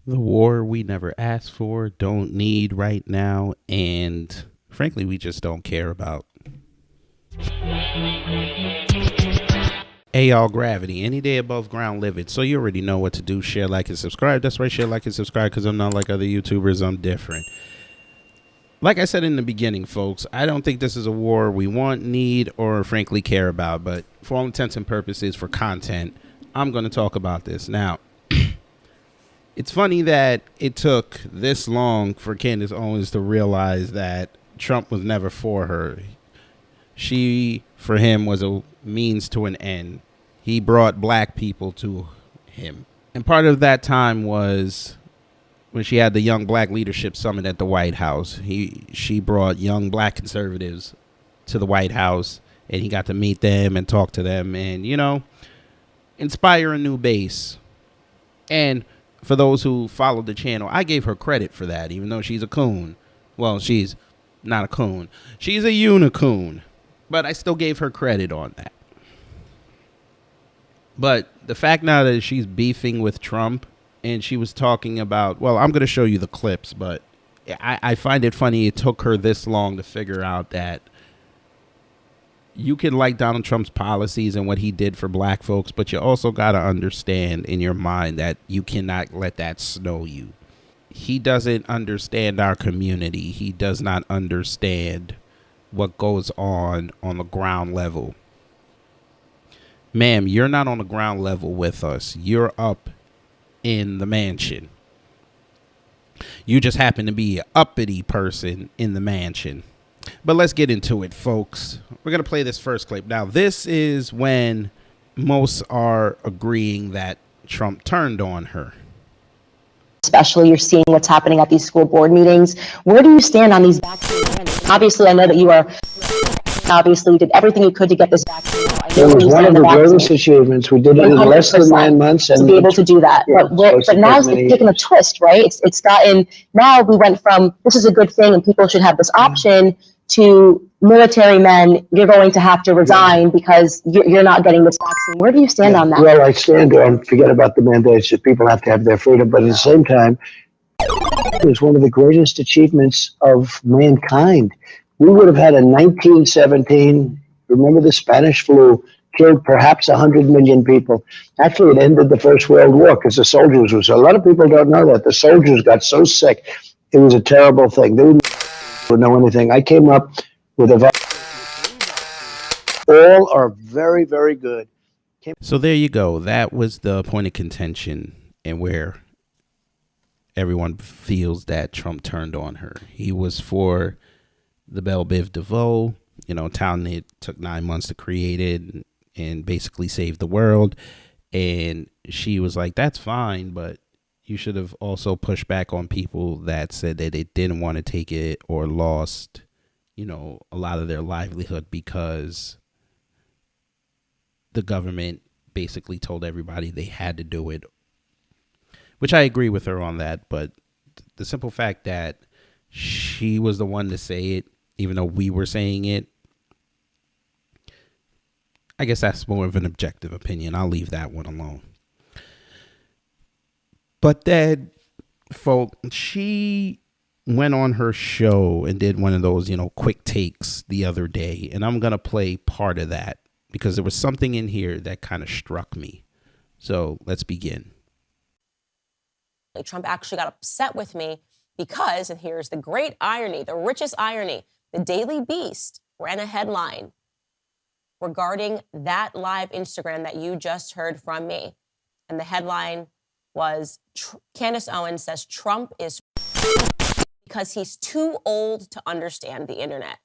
The war we never asked for, don't need right now, and frankly, we just don't care about. Hey, y'all, gravity. Any day above ground, live it. So you already know what to do. Share, like, and subscribe. That's right, share, like, and subscribe, because I'm not like other YouTubers. I'm different. Like I said in the beginning, folks, I don't think this is a war we want, need, or frankly care about. But for all intents and purposes, for content, I'm going to talk about this. Now, it's funny that it took this long for Candace Owens to realize that Trump was never for her. She, for him, was a means to an end. He brought black people to him. And part of that time was when she had the Young Black Leadership Summit at the White House. She brought young black conservatives to the White House, and he got to meet them and talk to them and, inspire a new base. And for those who followed the channel, I gave her credit for that, even though she's a coon. Well, she's not a coon. She's a unicoon. But I still gave her credit on that. But the fact now that she's beefing with Trump and she was talking about, well, I'm going to show you the clips, but I find it funny it took her this long to figure out that you can like Donald Trump's policies and what he did for black folks, but you also got to understand in your mind that you cannot let that snow you. He doesn't understand our community. He does not understand what goes on the ground level. Ma'am, you're not on the ground level with us. You're up in the mansion. You just happen to be an uppity person in the mansion. But let's get into it, folks. We're going to play this first clip. Now, this is when most are agreeing that Trump turned on her. Especially you're seeing what's happening at these school board meetings. Where do you stand on these vaccine mandates? Obviously, I know that you did everything you could to get this vaccine. It was one of the greatest achievements. We did it in less than 9 months. And to be able to do that. But now it's taken a twist, right? It's gotten, now we went from, this is a good thing and people should have this option, to military men, you're going to have to resign because you're not getting this vaccine. Where do you stand on that? Well, I stand on, forget about the mandates, that people have to have their freedom, but at the same time, it was one of the greatest achievements of mankind. We would have had a 1917, remember the Spanish flu, killed perhaps 100 million people. Actually, it ended the First World War because the soldiers a lot of people don't know that. The soldiers got so sick. It was a terrible thing. They didn't know anything. I came up with a all are very, very good. So there you go. That was the point of contention and where everyone feels that Trump turned on her. He was for the Belle Biv DeVoe, town that took 9 months to create it and basically save the world. And she was like, that's fine, but you should have also pushed back on people that said that they didn't want to take it or lost, a lot of their livelihood because the government basically told everybody they had to do it, which I agree with her on that. But the simple fact that she was the one to say it, even though we were saying it, I guess that's more of an objective opinion. I'll leave that one alone. But then, folks, she went on her show and did one of those, quick takes the other day. And I'm going to play part of that because there was something in here that kind of struck me. So let's begin. Trump actually got upset with me because, and here's the great irony, the richest irony, the Daily Beast ran a headline regarding that live Instagram that you just heard from me. And the headline was, Candace Owens says Trump is because he's too old to understand the internet.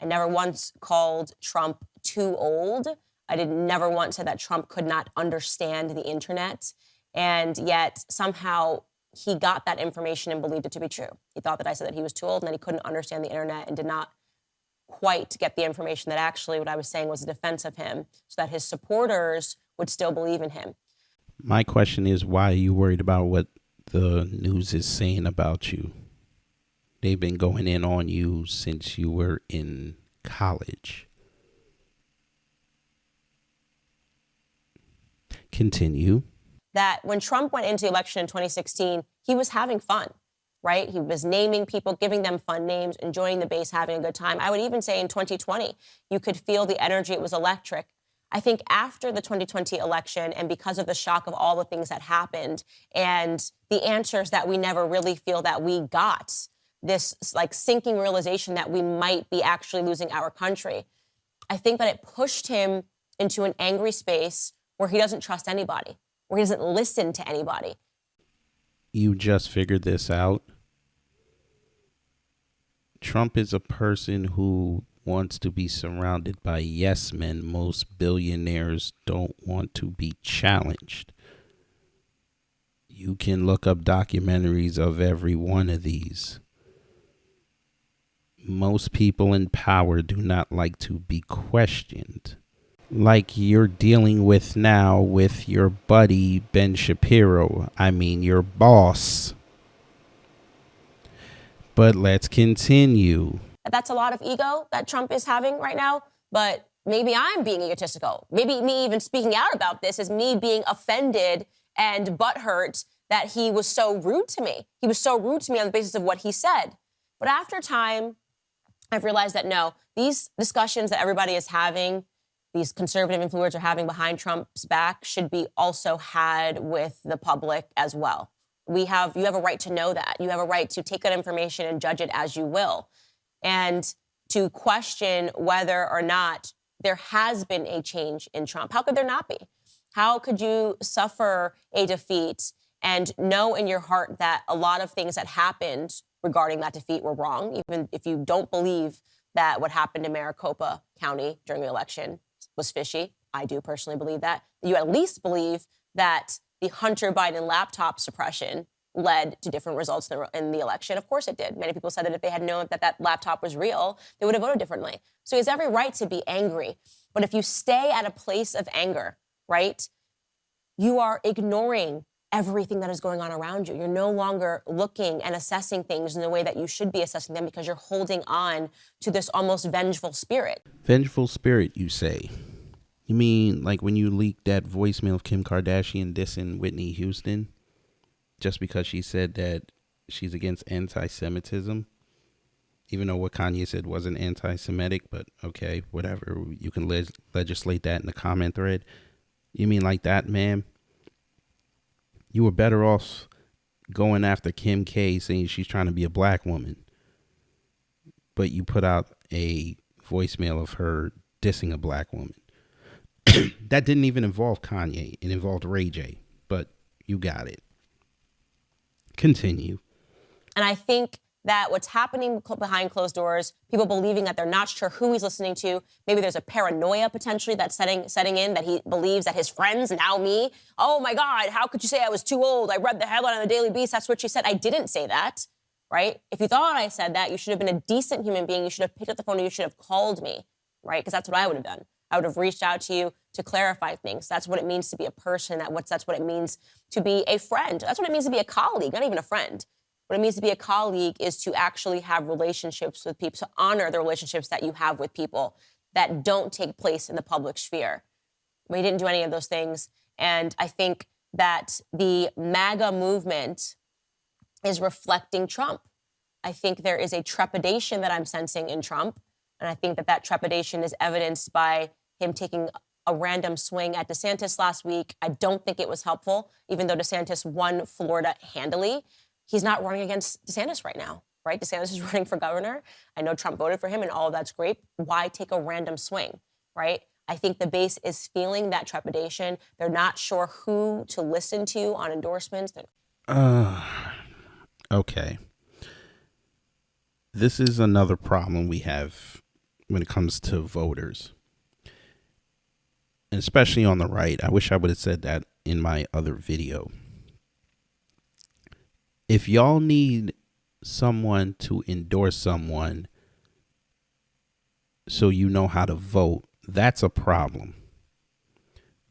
I never once called Trump too old. I never once said that Trump could not understand the internet. And yet somehow he got that information and believed it to be true. He thought that I said that he was too old and that he couldn't understand the internet and did not quite get the information that actually what I was saying was a defense of him so that his supporters would still believe in him. My question is, why are you worried about what the news is saying about you? They've been going in on you since you were in college. Continue. that when Trump went into the election in 2016, he was having fun, right? He was naming people, giving them fun names, enjoying the base, having a good time. I would even say in 2020, you could feel the energy. It was electric. I think after the 2020 election, and because of the shock of all the things that happened and the answers that we never really feel that we got, this like sinking realization that we might be actually losing our country, I think that it pushed him into an angry space where he doesn't trust anybody, where he doesn't listen to anybody. You just figured this out. Trump is a person who wants to be surrounded by yes men. Most billionaires don't want to be challenged. You can look up documentaries of every one of these. Most people in power do not like to be questioned. Like you're dealing with now with your buddy Ben Shapiro. I mean, your boss. But let's continue. That's a lot of ego that Trump is having right now, but maybe I'm being egotistical. Maybe me even speaking out about this is me being offended and butthurt that he was so rude to me. He was so rude to me on the basis of what he said. But after time, I've realized that no, these discussions that everybody is having, these conservative influencers are having behind Trump's back should be also had with the public as well. You have a right to know that. You have a right to take that information and judge it as you will. And to question whether or not there has been a change in Trump. How could there not be? How could you suffer a defeat and know in your heart that a lot of things that happened regarding that defeat were wrong, even if you don't believe that what happened in Maricopa County during the election was fishy? I do personally believe that. You at least believe that the Hunter Biden laptop suppression led to different results in the election. Of course it did. Many people said that if they had known that that laptop was real, they would have voted differently. So he has every right to be angry. But if you stay at a place of anger, right, you are ignoring everything that is going on around you. You're no longer looking and assessing things in the way that you should be assessing them because you're holding on to this almost vengeful spirit. Vengeful spirit, you say? You mean like when you leaked that voicemail of Kim Kardashian dissing Whitney Houston just because she said that she's against anti-Semitism, even though what Kanye said wasn't anti-Semitic, but okay, whatever. You can legislate that in the comment thread. You mean like that, ma'am? You were better off going after Kim K saying she's trying to be a black woman, but you put out a voicemail of her dissing a black woman. That didn't even involve Kanye. It involved Ray J, but you got it. Continue. And I think that what's happening behind closed doors, people believing that they're not sure who he's listening to, maybe there's a paranoia potentially that's setting in, that he believes that his friends, now me, oh my God, how could you say I was too old? I read the headline on the Daily Beast, that's what she said. I didn't say that, right? If you thought I said that, you should have been a decent human being. You should have picked up the phone and you should have called me, right? Because that's what I would have done. I would have reached out to you to clarify things. That's what it means to be a person. That's what it means to be a friend. That's what it means to be a colleague, not even a friend. What it means to be a colleague is to actually have relationships with people, to honor the relationships that you have with people that don't take place in the public sphere. We didn't do any of those things. And I think that the MAGA movement is reflecting Trump. I think there is a trepidation that I'm sensing in Trump. And I think that that trepidation is evidenced by him taking a random swing at DeSantis last week. I don't think it was helpful, even though DeSantis won Florida handily. He's not running against DeSantis right now, right? DeSantis is running for governor. I know Trump voted for him and all of that's great. Why take a random swing, right? I think the base is feeling that trepidation. They're not sure who to listen to on endorsements. Okay. This is another problem we have when it comes to voters, and especially on the right. I wish I would have said that in my other video. If y'all need someone to endorse someone so you know how to vote, that's a problem.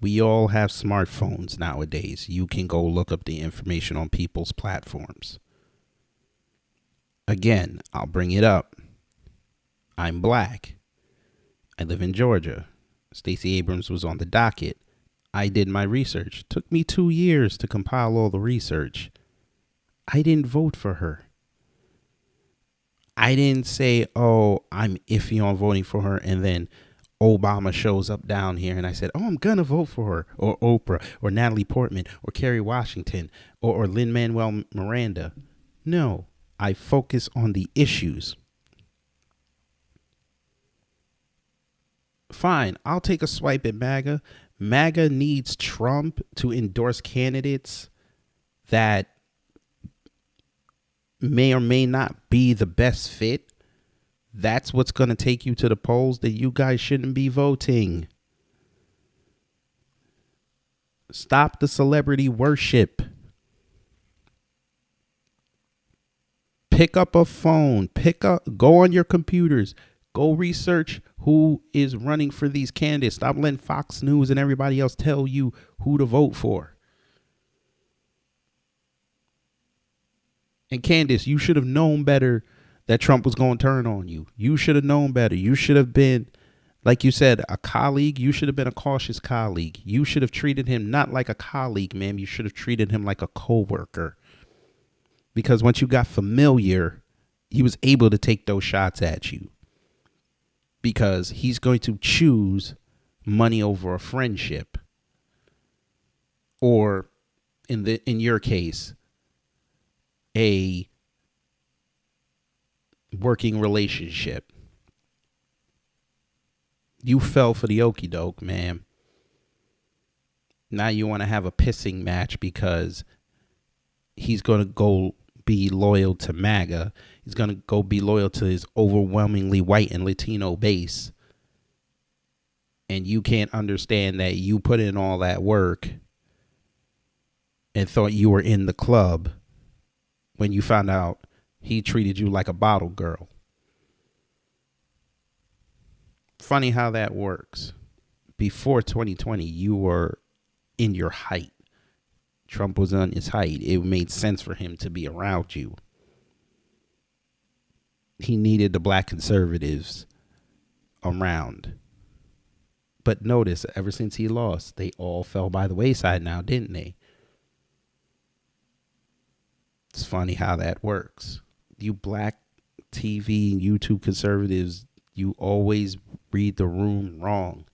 We all have smartphones nowadays. You can go look up the information on people's platforms. Again, I'll bring it up. I'm black. I live in Georgia. Stacey Abrams was on the docket. I did my research. Took me 2 years to compile all the research. I didn't vote for her. I didn't say, oh, I'm iffy on voting for her, and then Obama shows up down here and I said, oh, I'm going to vote for her, or Oprah, or Natalie Portman, or Kerry Washington, or Lin-Manuel Miranda. No, I focus on the issues. Fine, I'll take a swipe at MAGA. MAGA needs Trump to endorse candidates that may or may not be the best fit. That's what's going to take you to the polls. That you guys shouldn't be voting. Stop the celebrity worship. Pick up a phone. Go on your computers. Go research who is running for these candidates. Stop letting Fox News and everybody else tell you who to vote for. And Candace, you should have known better that Trump was going to turn on you. You should have known better. You should have been, like you said, a colleague. You should have been a cautious colleague. You should have treated him not like a colleague, ma'am. You should have treated him like a coworker. Because once you got familiar, he was able to take those shots at you. Because he's going to choose money over a friendship. Or in your case, a working relationship. You fell for the okie doke, ma'am. Now you want to have a pissing match because he's going to go be loyal to MAGA. He's going to go be loyal to his overwhelmingly white and Latino base. And you can't understand that you put in all that work and thought you were in the club when you found out he treated you like a bottle girl. Funny how that works. Before 2020, you were in your height. Trump was on his height. It made sense for him to be around you. He needed the black conservatives around. But notice, ever since he lost, they all fell by the wayside now, didn't they? It's funny how that works. You black TV, YouTube conservatives, you always read the room wrong.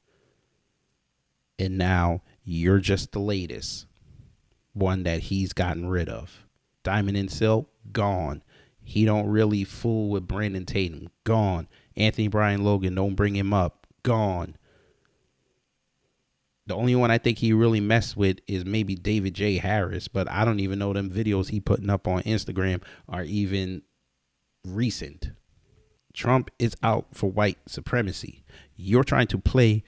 And now you're just the latest one that he's gotten rid of. Diamond and Silk, gone. He don't really fool with Brandon Tatum, gone. Anthony Brian Logan, don't bring him up, gone. The only one I think he really messed with is maybe David J. Harris, but I don't even know them videos he putting up on Instagram are even recent. Trump is out for white supremacy. You're trying to play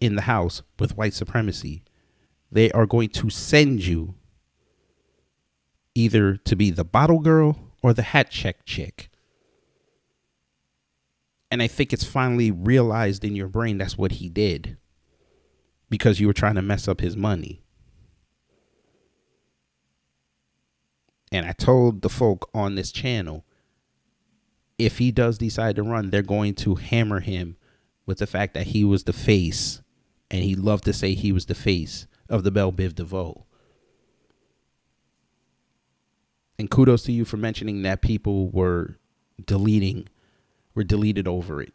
in the house with white supremacy. They are going to send you either to be the bottle girl or the hat check chick. And I think it's finally realized in your brain that's what he did. Because you were trying to mess up his money. And I told the folk on this channel, if he does decide to run, they're going to hammer him with the fact that he was the face. And he loved to say he was the face of the Belle Biv DeVoe. And kudos to you for mentioning that people were deleted over it.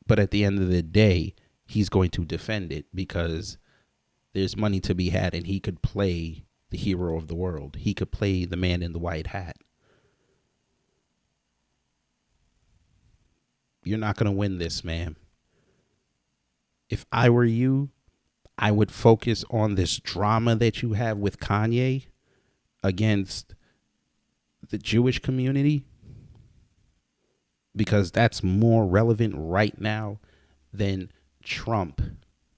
But at the end of the day, he's going to defend it because there's money to be had and he could play the hero of the world. He could play the man in the white hat. You're not going to win this, ma'am. If I were you, I would focus on this drama that you have with Kanye against the Jewish community. Because that's more relevant right now than Trump.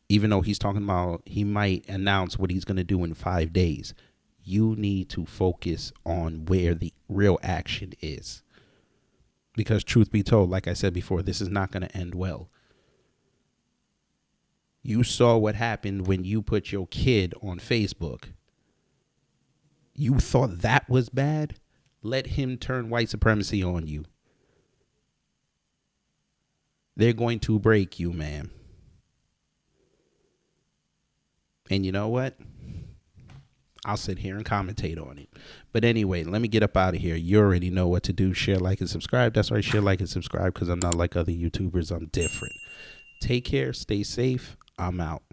Even though he's talking about he might announce what he's going to do in 5 days. You need to focus on where the real action is. Because truth be told, like I said before, this is not going to end well. You saw what happened when you put your kid on Facebook. You thought that was bad? Let him turn white supremacy on you. They're going to break you, man. And you know what? I'll sit here and commentate on it. But anyway, let me get up out of here. You already know what to do. Share, like, and subscribe. That's right. Share, like, and subscribe because I'm not like other YouTubers. I'm different. Take care. Stay safe. I'm out.